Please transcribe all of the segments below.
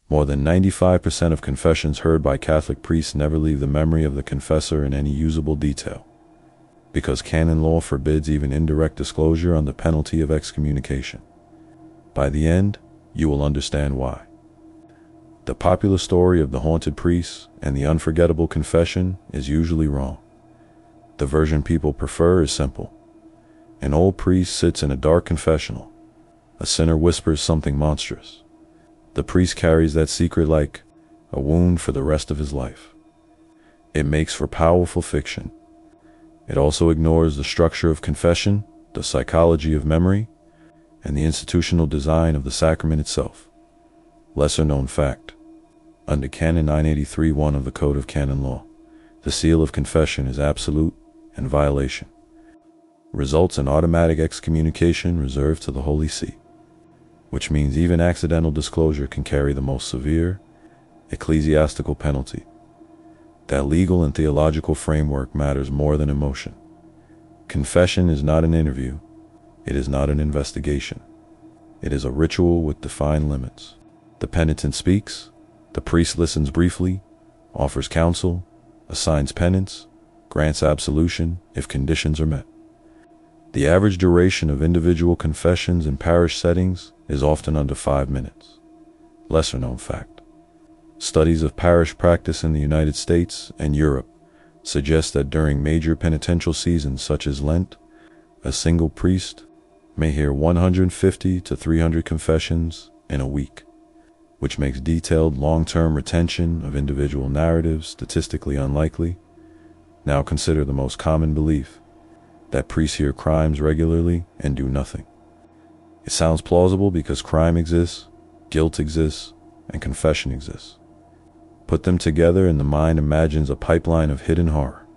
More than 95% of confessions heard by Catholic priests never leave the memory of the confessor in any usable detail, because canon law forbids even indirect disclosure on the penalty of excommunication. By the end, you will understand why. The popular story of the haunted priest and the unforgettable confession is usually wrong. The version people prefer is simple. An old priest sits in a dark confessional. A sinner whispers something monstrous. The priest carries that secret like a wound for the rest of his life. It makes for powerful fiction. It also ignores the structure of confession, the psychology of memory, and the institutional design of the sacrament itself. Lesser known fact. Under Canon 983(1) of the Code of Canon Law, the seal of confession is absolute and violation. Results in automatic excommunication reserved to the Holy See, which means even accidental disclosure can carry the most severe ecclesiastical penalty. That legal and theological framework matters more than emotion. Confession is not an interview. It is not an investigation. It is a ritual with defined limits. The penitent speaks, the priest listens briefly, offers counsel, assigns penance, grants absolution if conditions are met. The average duration of individual confessions in parish settings is often under 5 minutes. Lesser known fact. Studies of parish practice in the United States and Europe suggest that during major penitential seasons such as Lent, a single priest may hear 150 to 300 confessions in a week, which makes detailed long-term retention of individual narratives statistically unlikely. Now consider the most common belief, that priests hear crimes regularly and do nothing. It sounds plausible because crime exists, guilt exists, and confession exists. Put them together and the mind imagines a pipeline of hidden horror.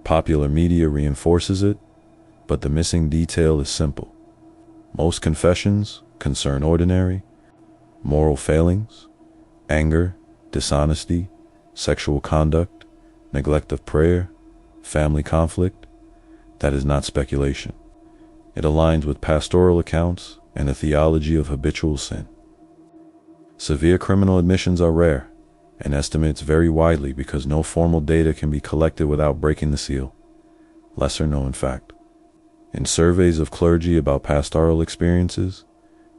Popular media reinforces it, but the missing detail is simple. Most confessions concern ordinary, moral failings, anger, dishonesty, sexual conduct, neglect of prayer, family conflict. That is not speculation. It aligns with pastoral accounts and a theology of habitual sin. Severe criminal admissions are rare, and estimates vary widely because no formal data can be collected without breaking the seal. Lesser known fact. In surveys of clergy about pastoral experiences,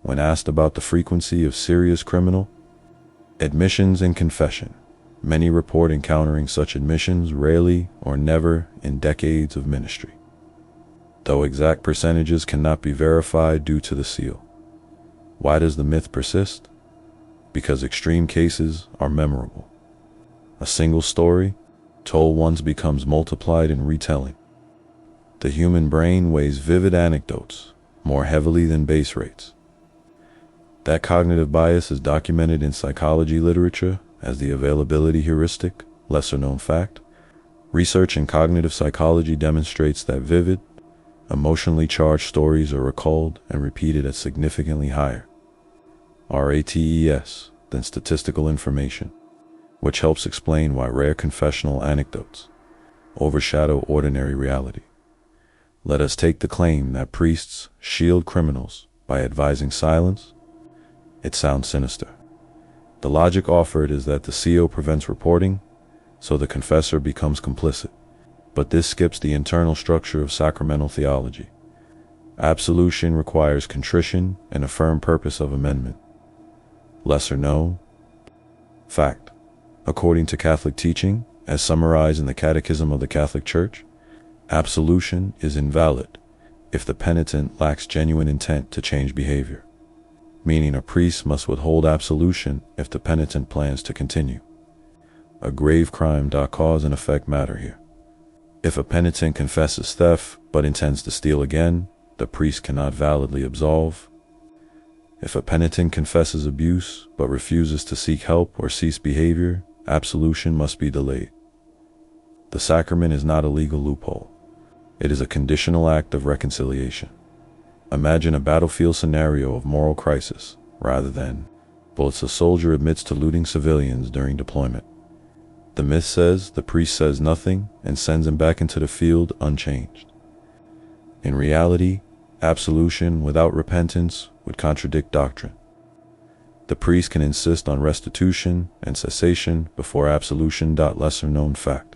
when asked about the frequency of serious criminal admissions in confession, many report encountering such admissions rarely or never in decades of ministry, though exact percentages cannot be verified due to the seal. Why does the myth persist? Because extreme cases are memorable. A single story, told once, becomes multiplied in retelling. The human brain weighs vivid anecdotes more heavily than base rates. That cognitive bias is documented in psychology literature as the availability heuristic. Lesser known fact. Research in cognitive psychology demonstrates that vivid, emotionally charged stories are recalled and repeated at significantly higher rates than statistical information, which helps explain why rare confessional anecdotes overshadow ordinary reality. Let us take the claim that priests shield criminals by advising silence. It sounds sinister. The logic offered is that the CO prevents reporting, so the confessor becomes complicit. But this skips the internal structure of sacramental theology. Absolution requires contrition and a firm purpose of amendment. Lesser known fact. According to Catholic teaching, as summarized in the Catechism of the Catholic Church, absolution is invalid if the penitent lacks genuine intent to change behavior, meaning a priest must withhold absolution if the penitent plans to continue. A grave crime cause and effect matter here. If a penitent confesses theft but intends to steal again, the priest cannot validly absolve. If a penitent confesses abuse but refuses to seek help or cease behavior, absolution must be delayed. The sacrament is not a legal loophole. It is a conditional act of reconciliation. Imagine a battlefield scenario of moral crisis, rather than, bullets. A soldier admits to looting civilians during deployment. The myth says the priest says nothing and sends him back into the field unchanged. In reality, absolution without repentance would contradict doctrine. The priest can insist on restitution and cessation before absolution. Lesser known fact.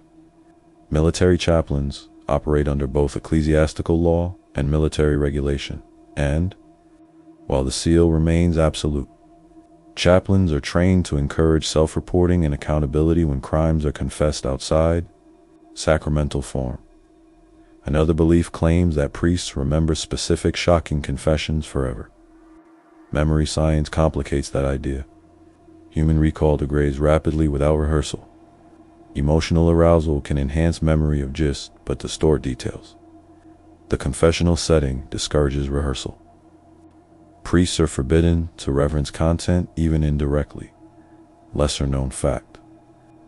Military chaplains operate under both ecclesiastical law and military regulation, and, while the seal remains absolute, chaplains are trained to encourage self-reporting and accountability when crimes are confessed outside sacramental form. Another belief claims that priests remember specific shocking confessions forever. Memory science complicates that idea. Human recall degrades rapidly without rehearsal. Emotional arousal can enhance memory of gist but distort details. The confessional setting discourages rehearsal. Priests are forbidden to reference content even indirectly. Lesser known fact.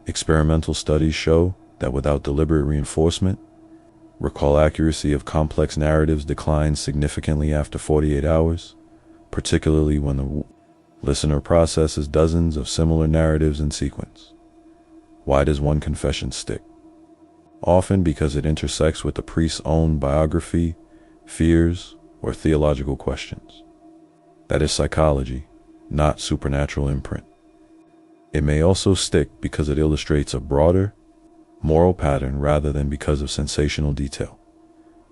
Experimental studies show that without deliberate reinforcement, recall accuracy of complex narratives declines significantly after 48 hours, particularly when the listener processes dozens of similar narratives in sequence. Why does one confession stick? Often because it intersects with the priest's own biography, fears, or theological questions. That is psychology, not supernatural imprint. It may also stick because it illustrates a broader, moral pattern rather than because of sensational detail.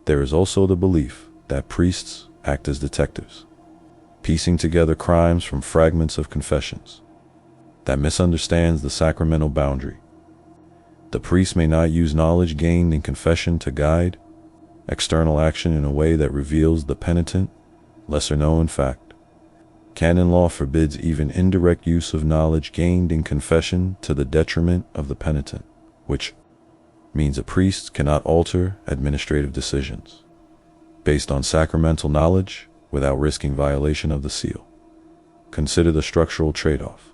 There is also the belief that priests act as detectives, piecing together crimes from fragments of confessions. That misunderstands the sacramental boundary. The priest may not use knowledge gained in confession to guide external action in a way that reveals the penitent. Lesser known fact. Canon law forbids even indirect use of knowledge gained in confession to the detriment of the penitent, which means a priest cannot alter administrative decisions based on sacramental knowledge without risking violation of the seal. Consider the structural trade-off.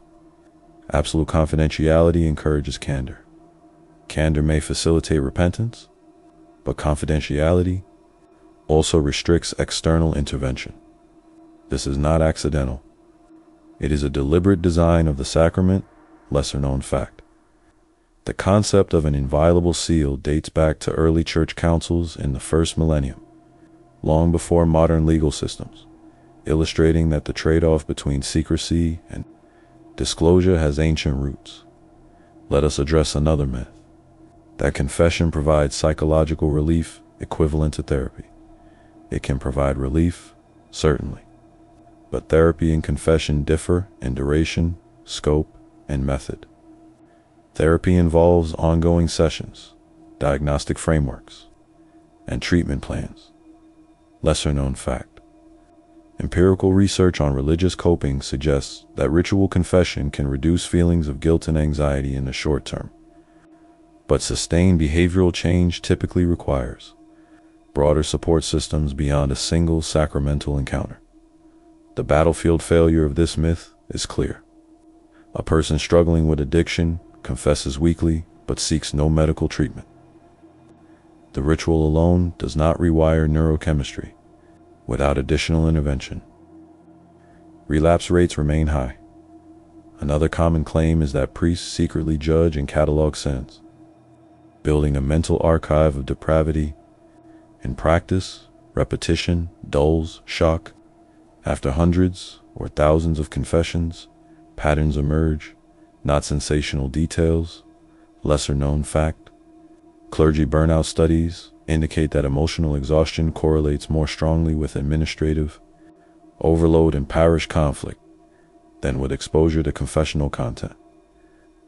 Absolute confidentiality encourages candor. Candor may facilitate repentance, but confidentiality also restricts external intervention. This is not accidental. It is a deliberate design of the sacrament. Lesser known fact. The concept of an inviolable seal dates back to early church councils in the first millennium, long before modern legal systems, illustrating that the trade-off between secrecy and disclosure has ancient roots. Let us address another myth, that confession provides psychological relief equivalent to therapy. It can provide relief, certainly, but therapy and confession differ in duration, scope, and method. Therapy involves ongoing sessions, diagnostic frameworks, and treatment plans. Lesser known fact. Empirical research on religious coping suggests that ritual confession can reduce feelings of guilt and anxiety in the short term, but sustained behavioral change typically requires broader support systems beyond a single sacramental encounter. The battlefield failure of this myth is clear. A person struggling with addiction confesses weekly but seeks no medical treatment. The ritual alone does not rewire neurochemistry without additional intervention. Relapse rates remain high. Another common claim is that priests secretly judge and catalog sins, building a mental archive of depravity. In practice, repetition dulls shock. After hundreds or thousands of confessions, patterns emerge, not sensational details. Lesser known fact. Clergy burnout studies indicate that emotional exhaustion correlates more strongly with administrative overload and parish conflict than with exposure to confessional content.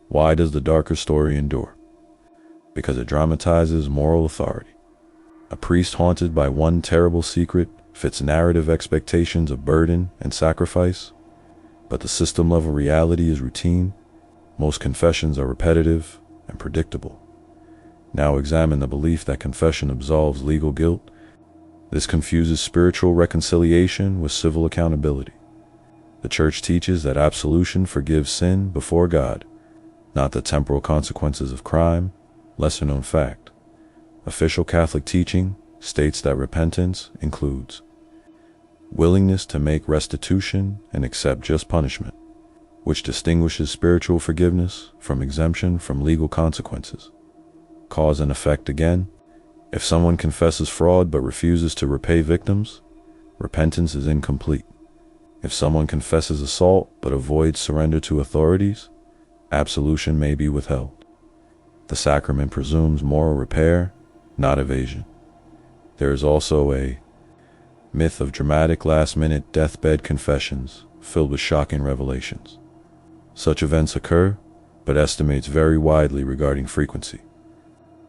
Why does the darker story endure? Because it dramatizes moral authority. A priest haunted by one terrible secret fits narrative expectations of burden and sacrifice, but the system-level reality is routine. Most confessions are repetitive and predictable. Now examine the belief that confession absolves legal guilt. This confuses spiritual reconciliation with civil accountability. The Church teaches that absolution forgives sin before God, not the temporal consequences of crime. Lesser known fact. Official Catholic teaching states that repentance includes willingness to make restitution and accept just punishment, which distinguishes spiritual forgiveness from exemption from legal consequences. Cause and effect again. If someone confesses fraud but refuses to repay victims, repentance is incomplete. If someone confesses assault but avoids surrender to authorities, absolution may be withheld. The sacrament presumes moral repair, not evasion. There is also a myth of dramatic last-minute deathbed confessions filled with shocking revelations. Such events occur, but estimates vary widely regarding frequency.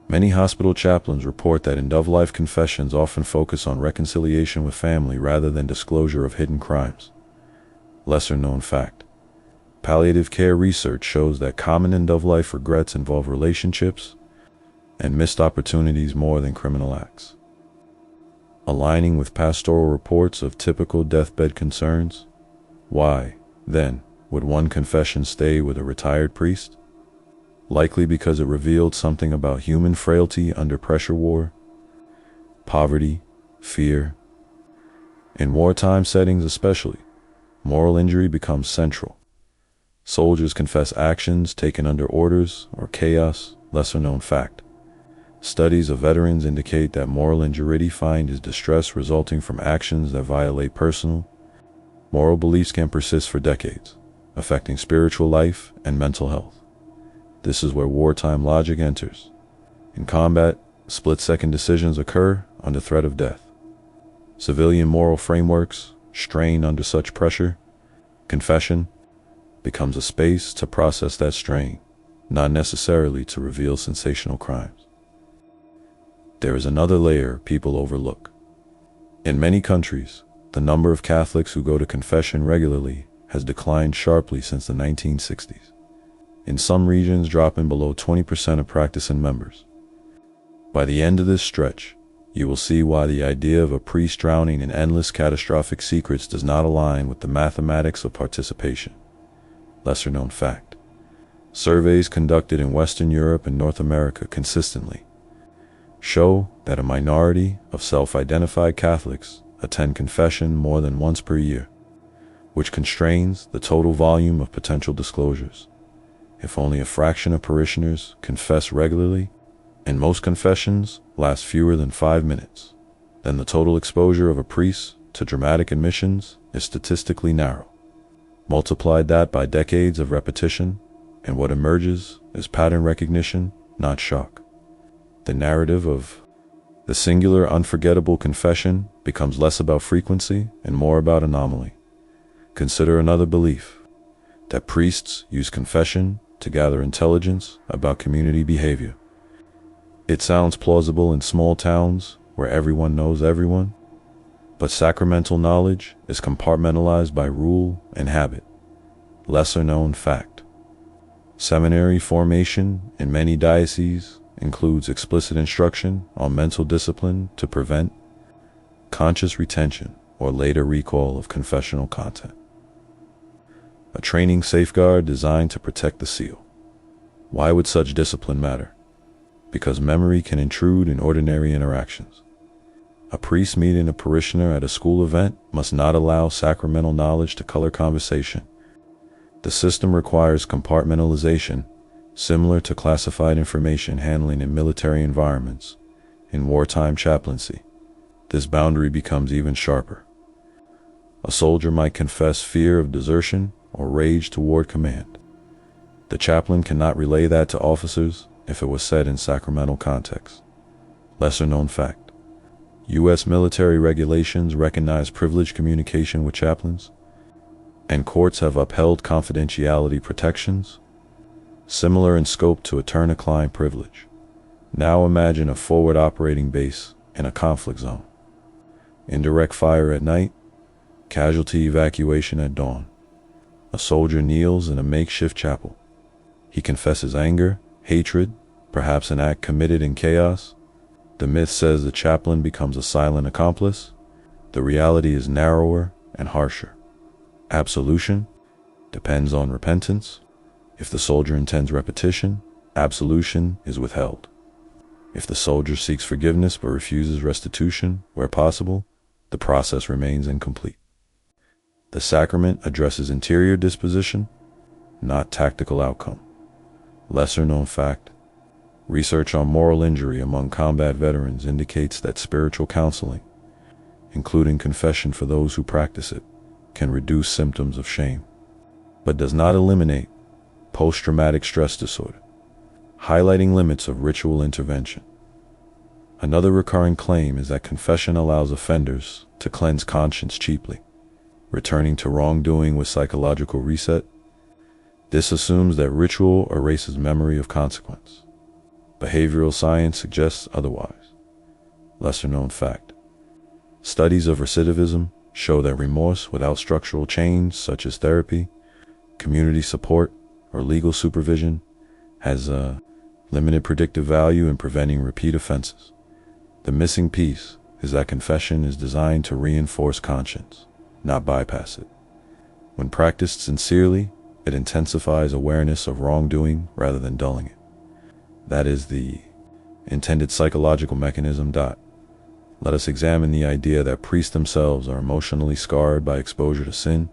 Many hospital chaplains report that end-of-life confessions often focus on reconciliation with family rather than disclosure of hidden crimes. Lesser-known fact: palliative care research shows that common end-of-life regrets involve relationships and missed opportunities more than criminal acts. Aligning with pastoral reports of typical deathbed concerns, why, then, would one confession stay with a retired priest? Likely because it revealed something about human frailty under pressure war, poverty, fear. In wartime settings especially, moral injury becomes central. Soldiers confess actions taken under orders or chaos. Lesser-known fact: studies of veterans indicate that moral injury find is distress resulting from actions that violate personal, moral beliefs can persist for decades, affecting spiritual life and mental health. This is where wartime logic enters. In combat, split-second decisions occur under threat of death. Civilian moral frameworks strain under such pressure. Confession becomes a space to process that strain, not necessarily to reveal sensational crimes. There is another layer people overlook. In many countries, the number of Catholics who go to confession regularly has declined sharply since the 1960s. In some regions, dropping below 20% of practicing members. By the end of this stretch, you will see why the idea of a priest drowning in endless catastrophic secrets does not align with the mathematics of participation. Lesser-known fact: surveys conducted in Western Europe and North America consistently show that a minority of self-identified Catholics attend confession more than once per year, which constrains the total volume of potential disclosures. If only a fraction of parishioners confess regularly, and most confessions last fewer than 5 minutes, then the total exposure of a priest to dramatic admissions is statistically narrow. Multiply that by decades of repetition, and what emerges is pattern recognition, not shock. The narrative of the singular unforgettable confession becomes less about frequency and more about anomaly. Consider another belief: that priests use confession to gather intelligence about community behavior. It sounds plausible in small towns where everyone knows everyone, but sacramental knowledge is compartmentalized by rule and habit. Lesser-known fact: seminary formation in many dioceses includes explicit instruction on mental discipline to prevent conscious retention or later recall of confessional content. A training safeguard designed to protect the seal. Why would such discipline matter? Because memory can intrude in ordinary interactions. A priest meeting a parishioner at a school event must not allow sacramental knowledge to color conversation. The system requires compartmentalization, similar to classified information handling in military environments. In wartime chaplaincy, this boundary becomes even sharper. A soldier might confess fear of desertion or rage toward command. The chaplain cannot relay that to officers if it was said in sacramental context. Lesser-known fact: U.S. military regulations recognize privileged communication with chaplains, and courts have upheld confidentiality protections, similar in scope to attorney-client privilege. Now imagine a forward operating base in a conflict zone. Indirect fire at night, casualty evacuation at dawn. A soldier kneels in a makeshift chapel. He confesses anger, hatred, perhaps an act committed in chaos. The myth says the chaplain becomes a silent accomplice. The reality is narrower and harsher. Absolution depends on repentance. If the soldier intends repetition, absolution is withheld. If the soldier seeks forgiveness but refuses restitution where possible, the process remains incomplete. The sacrament addresses interior disposition, not tactical outcome. Lesser-known fact: research on moral injury among combat veterans indicates that spiritual counseling, including confession for those who practice it, can reduce symptoms of shame, but does not eliminate post-traumatic stress disorder, highlighting limits of ritual intervention. Another recurring claim is that confession allows offenders to cleanse conscience cheaply, returning to wrongdoing with psychological reset. This assumes that ritual erases memory of consequence. Behavioral science suggests otherwise. Lesser-known fact. Studies of recidivism show that remorse without structural change, such as therapy, community support, or legal supervision, has a limited predictive value in preventing repeat offenses. The missing piece is that confession is designed to reinforce conscience, not bypass it. When practiced sincerely, it intensifies awareness of wrongdoing rather than dulling it. That is the intended psychological mechanism. Let us examine the idea that priests themselves are emotionally scarred by exposure to sin.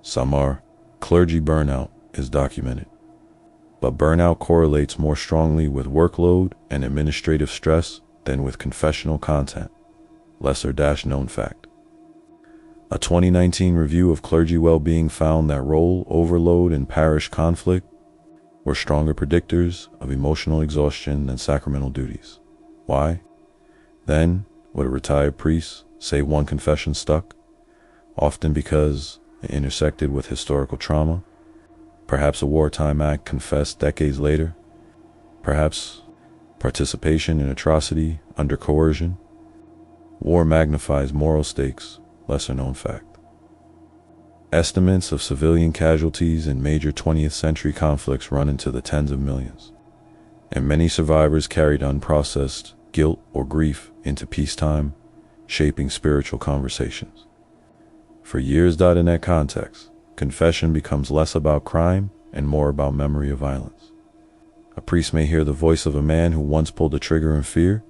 Some are. Clergy burnout is documented, but burnout correlates more strongly with workload and administrative stress than with confessional content. Lesser-known fact. A 2019 review of clergy well-being found that role overload and parish conflict were stronger predictors of emotional exhaustion than sacramental duties. Why? Then, would a retired priest say one confession stuck? Often because it intersected with historical trauma. Perhaps a wartime act confessed decades later. Perhaps participation in atrocity under coercion. War magnifies moral stakes. Lesser-known fact. Estimates of civilian casualties in major 20th century conflicts run into the tens of millions, and many survivors carried unprocessed guilt or grief into peacetime, shaping spiritual conversations. For years. In that context, confession becomes less about crime and more about memory of violence. A priest may hear the voice of a man who once pulled the trigger in fear.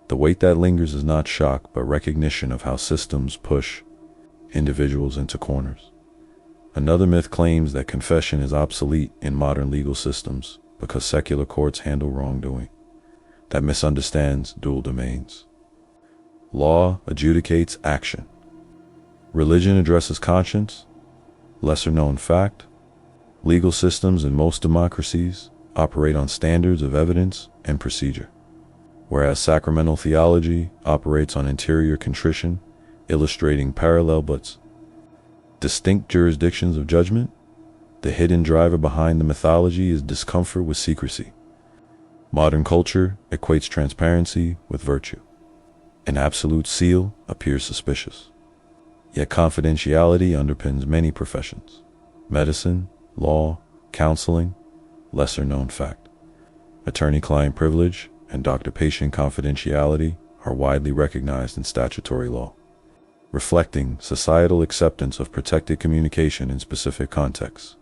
The weight that lingers is not shock, but recognition of how systems push individuals into corners. Another myth claims that confession is obsolete in modern legal systems because secular courts handle wrongdoing. That misunderstands dual domains. Law adjudicates action. Religion addresses conscience. Lesser-known fact. Legal systems in most democracies operate on standards of evidence and procedure, whereas sacramental theology operates on interior contrition, illustrating parallel but distinct jurisdictions of judgment. The hidden driver behind the mythology is discomfort with secrecy. Modern culture equates transparency with virtue. An absolute seal appears suspicious. Yet confidentiality underpins many professions. Medicine, law, counseling. Lesser-known fact. Attorney-client privilege and doctor-patient confidentiality are widely recognized in statutory law, reflecting societal acceptance of protected communication in specific contexts.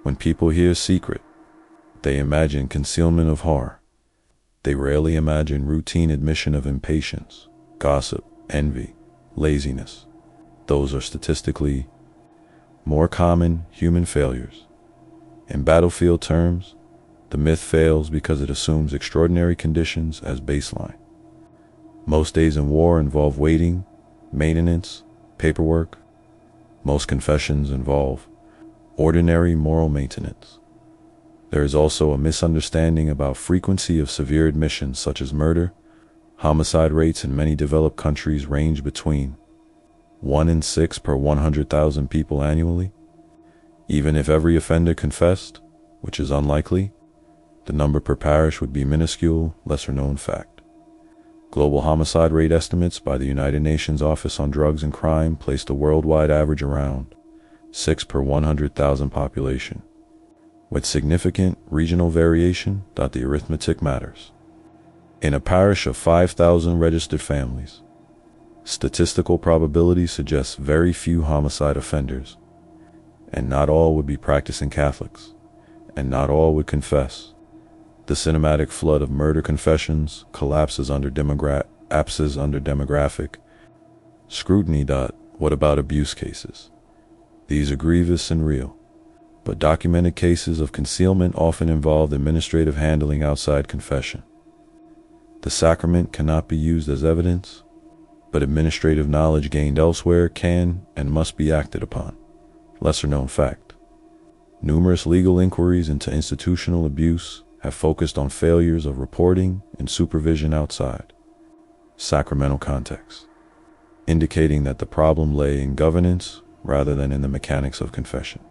When people hear secret, they imagine concealment of horror. They rarely imagine routine admission of impatience, gossip, envy, laziness. Those are statistically more common human failures. In battlefield terms, the myth fails because it assumes extraordinary conditions as baseline. Most days in war involve waiting, maintenance, paperwork. Most confessions involve ordinary moral maintenance. There is also a misunderstanding about frequency of severe admissions such as murder. Homicide rates in many developed countries range between 1 in 6 per 100,000 people annually. Even if every offender confessed, which is unlikely, the number per parish would be minuscule. Lesser-known fact. Global homicide rate estimates by the United Nations Office on Drugs and Crime place the worldwide average around 6 per 100,000 population. With significant regional variation, the arithmetic matters. In a parish of 5,000 registered families, statistical probability suggests very few homicide offenders, and not all would be practicing Catholics, and not all would confess. The cinematic flood of murder confessions collapses under demographic scrutiny. What about abuse cases? These are grievous and real, but documented cases of concealment often involve administrative handling outside confession. The sacrament cannot be used as evidence, but administrative knowledge gained elsewhere can and must be acted upon. Lesser known fact: numerous legal inquiries into institutional abuse have focused on failures of reporting and supervision outside sacramental context, indicating that the problem lay in governance rather than in the mechanics of confession.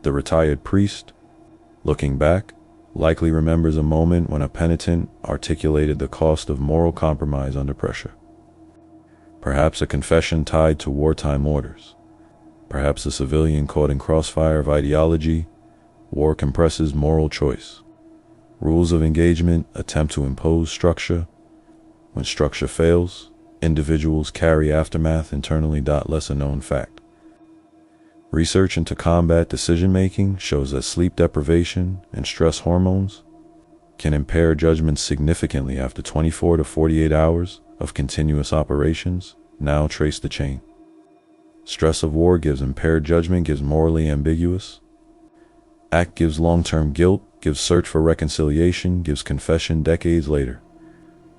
The retired priest, looking back, likely remembers a moment when a penitent articulated the cost of moral compromise under pressure. Perhaps a confession tied to wartime orders. Perhaps a civilian caught in crossfire of ideology. War compresses moral choice. Rules of engagement attempt to impose structure. When structure fails, individuals carry aftermath internally. Lesser known fact: research into combat decision-making shows that sleep deprivation and stress hormones can impair judgment significantly after 24 to 48 hours of continuous operations. Now trace the chain. Stress of war gives impaired judgment, gives morally ambiguous act, gives long-term guilt, gives search for reconciliation, gives confession decades later.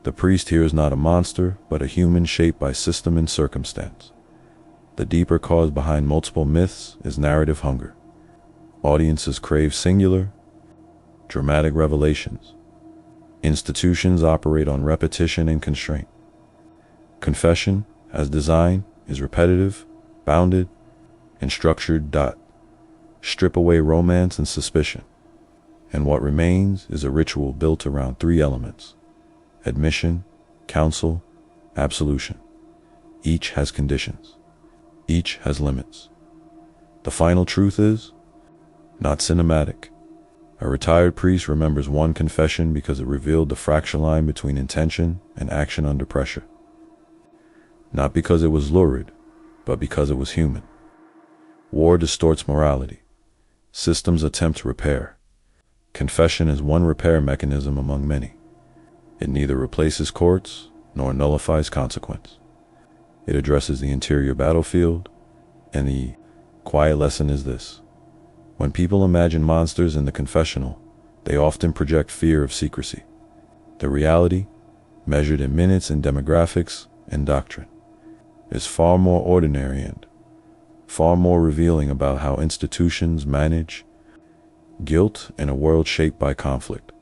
The priest here is not a monster, but a human shaped by system and circumstance. The deeper cause behind multiple myths is narrative hunger. Audiences crave singular, dramatic revelations. Institutions operate on repetition and constraint. Confession, as designed, is repetitive, bounded, and structured. Strip away romance and suspicion, and what remains is a ritual built around three elements: admission, counsel, absolution. Each has conditions. Each has limits. The final truth is not cinematic. A retired priest remembers one confession because it revealed the fracture line between intention and action under pressure. Not because it was lurid, but because it was human. War distorts morality. Systems attempt to repair. Confession is one repair mechanism among many. It neither replaces courts nor nullifies consequence. It addresses the interior battlefield, and the quiet lesson is this: when people imagine monsters in the confessional, they often project fear of secrecy. The reality, measured in minutes and demographics and doctrine, is far more ordinary and far more revealing about how institutions manage guilt in a world shaped by conflict.